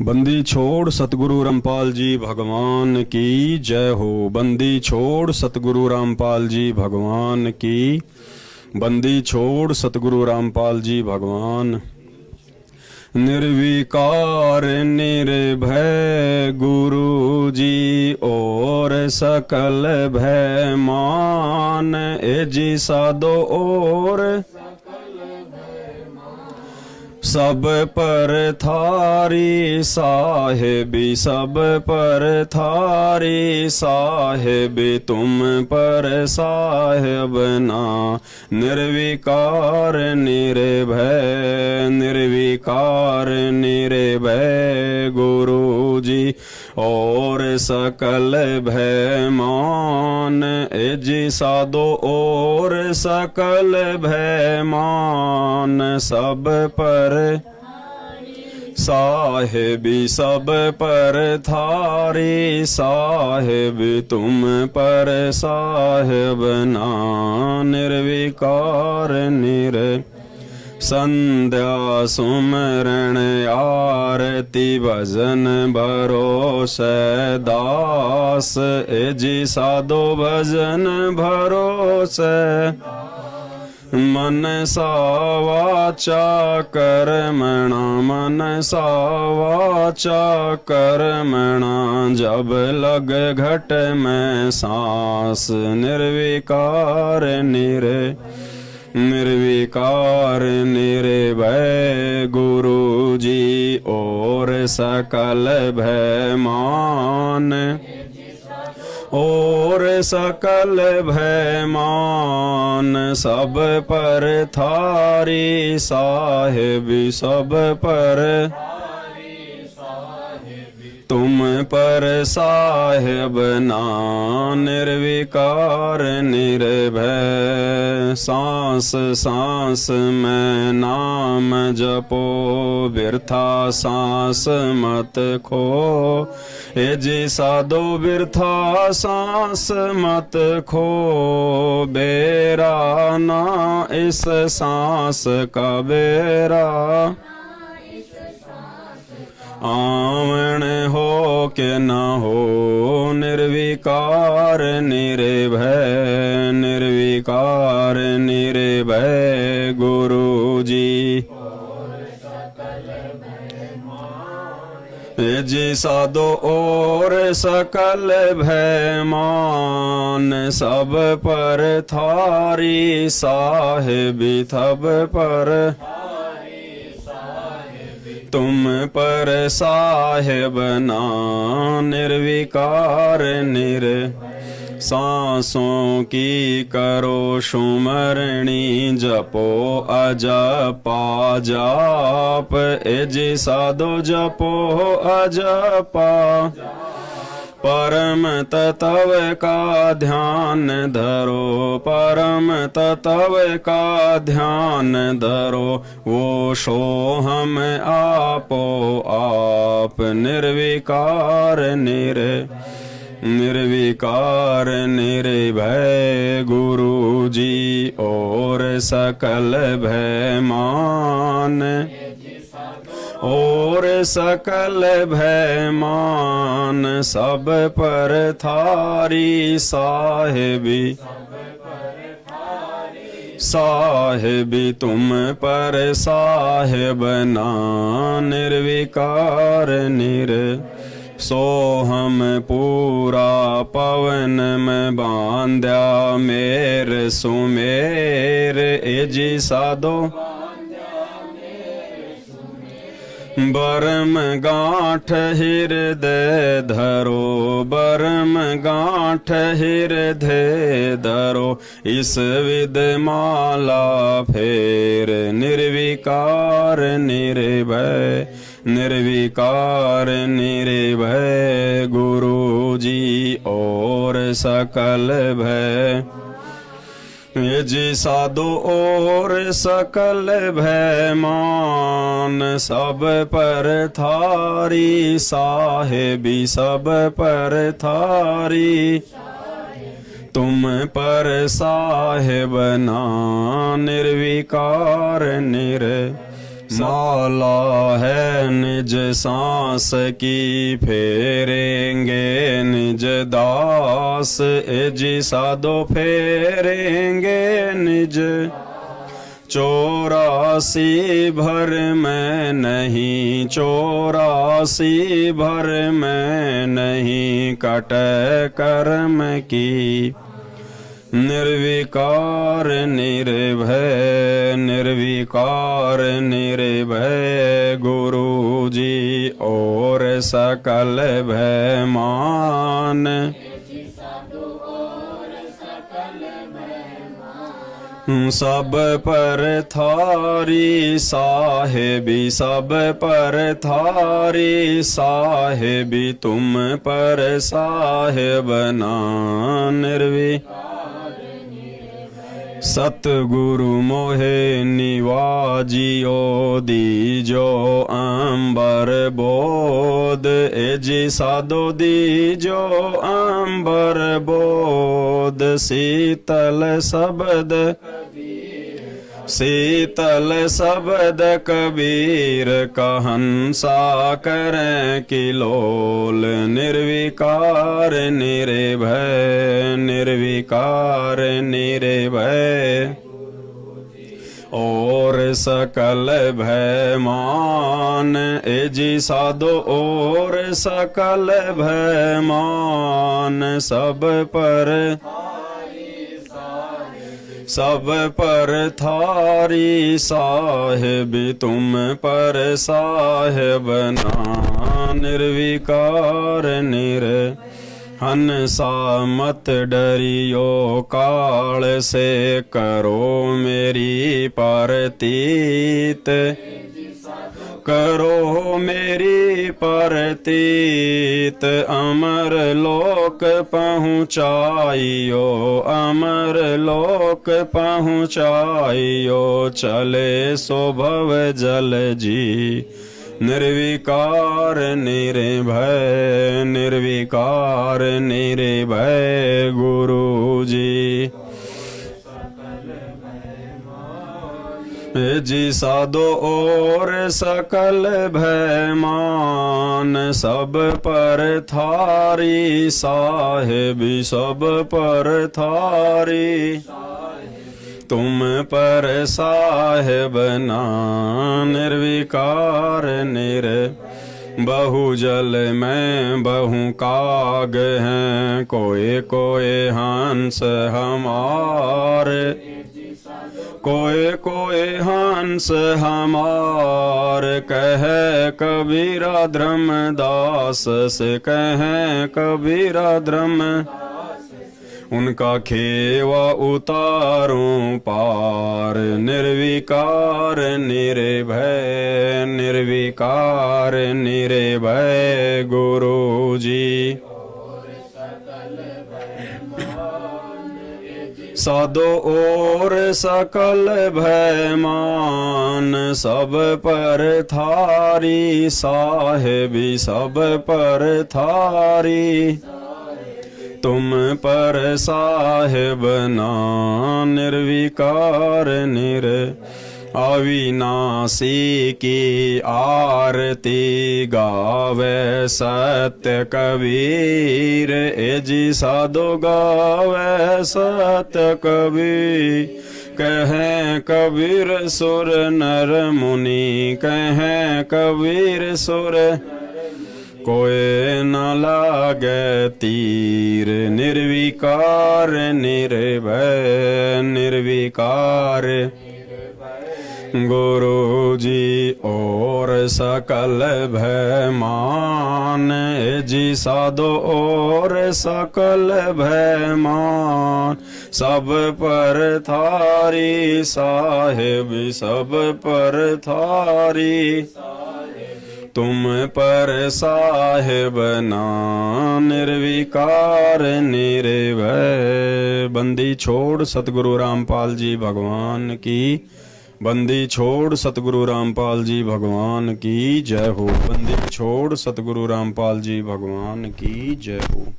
बंदी छोड़ सतगुरु रामपाल जी भगवान की जय हो। बंदी छोड़ सतगुरु रामपाल जी भगवान की। बंदी छोड़ सतगुरु रामपाल जी भगवान। निर्विकार निर्भय गुरु जी और सकल भय मान। एजी साधो और सब पर थारी साहेबी। सब पर थारी साहेबी तुम पर साहेब ना। निर्विकार निर्भय निर्विकार निर्भय गुरु जी और सकल भय मान। एजी साधो और सकल भय मान। सब पर साहेबी सब पर थारी साहेबी तुम पर साहेब ना। निर्विकार निर संध्या सुमरण आरती भजन भरोसे दास। एजी साधो भजन भरोसे मन सा वाचा कर्मणा। मन सा वाचा कर्मणा जब लग घट में सांस। निर्विकार निर्विकार निर्भय गुरु जी और सकल भय मान। और सकल भय मान। सब पर थारी साहेबी सब पर तुम पर साहेब ना। निर्विकार निर्भय सांस सांस में नाम जपो। बिरथा सांस मत खो। एजी साधो बिरथा सांस मत खो। बेरा ना इस सांस का बेरा। आवन हो के न हो। निर्विकार निर्भय निर्विकार निर्भय गुरु जी जी साधो और सकल भय मान। सब पर थारी साहेबी थब पर तुम पर साहेब ना। निर्विकार निर सांसों की करो सुमरणी। जपो अजपा जाप। एजी साधो जपो अजपा। परम तत्व का ध्यान धरो। परम तत्व का ध्यान धरो। वो सो हम आपो आप। निर्विकार निर्विकार निर्भय गुरु जी और सकल भय मान। और सकल भय मान। सब पर थारी साहेबी साहेबी तुम पर साहेब ना। निर्विकार सो हम पूरा पवन में बांध्या। मेर सुमेर एजी साधो बरम गांठ हृदय धरो। बरम गांठ हृदय धरो। इस विद माला फेर। निर्विकार निर्भय निर्विकार निर्भय गुरु जी और सकल भय। जी साधो और सकल भय मान। सब पर थारी साहेबी सब पर थारी तुम पर साहेब ना। निर्विकार माला है निज सांस की, फेरेंगे निज दास, एजी साधो फेरेंगे निज। 84 भर में नहीं, 84 भर में नहीं, कटे कर्म की। निर्विकार निर्भय, निर्विकार निर्भय, गुरु जी और सकल भय मान। सब पर थारी साहेबी, सब पर थारी साहेबी, तुम पर साहेब ना सतगुरु मोहे निवाजियो, दीजो अंबर बोध, एजी साधो दीजो अंबर बोध। शीतल शब्द, शीतल शब्द कबीर कहंसा करें किलोल। निर्विकार निर्भय, निर्विकार निर्भय, और सकल भय मान। एजी साधो और सकल भय मान, सब पर, सब पर थारी साहेबी, तुम पर साहेब ना। निर्विकार हंसा मत डरियो, काल से करो मेरी परतीत, करो मेरी परतीत। अमर लोक पहुँचाइयो, अमर लोक पहुँचाइयो, चले सो भव जल जी। निर्विकार निर्भय, निर्विकार निर्भय, गुरु जी। जी साधो और सकल भय मान, सब पर थारी साहेबी, सब पर थारी, तुम पर साहेब ना। निर्विकार बहु जल में बहु काग हैं, कोई कोई हंस हमारे, कोई कोई हंस हमार। कहे कबीरा धर्मदास से, कहे कबीरा धर्म, उनका खेवा उतारूं पार। निर्विकार निर्भय, निर्विकार निर्भय, गुरु जी। साधो और सकल भय मान, सब पर थारी साहेबी, सब पर थारी, तुम पर साहेब ना। निर्विकार अविनाशी की आरती गावे सत्य कबीर, एजी साधो गावे सत्य कबीर। कहें कबीर सुर नर मुनि, कहें कबीर सुर, कोई न लागे तीर। निर्विकार निर्भय, निर्विकार, गुरु जी और सकल भय मान। जी साधो और सकल भय मान, सब पर थारी साहेब, सब पर थारी, तुम पर साहेब ना। निर्विकार निर्भय। बंदी छोड़ सतगुरु रामपाल जी भगवान की, बंदी छोड़ सतगुरु रामपाल जी भगवान की जय हो। बंदी छोड़ सतगुरु रामपाल जी भगवान की जय हो।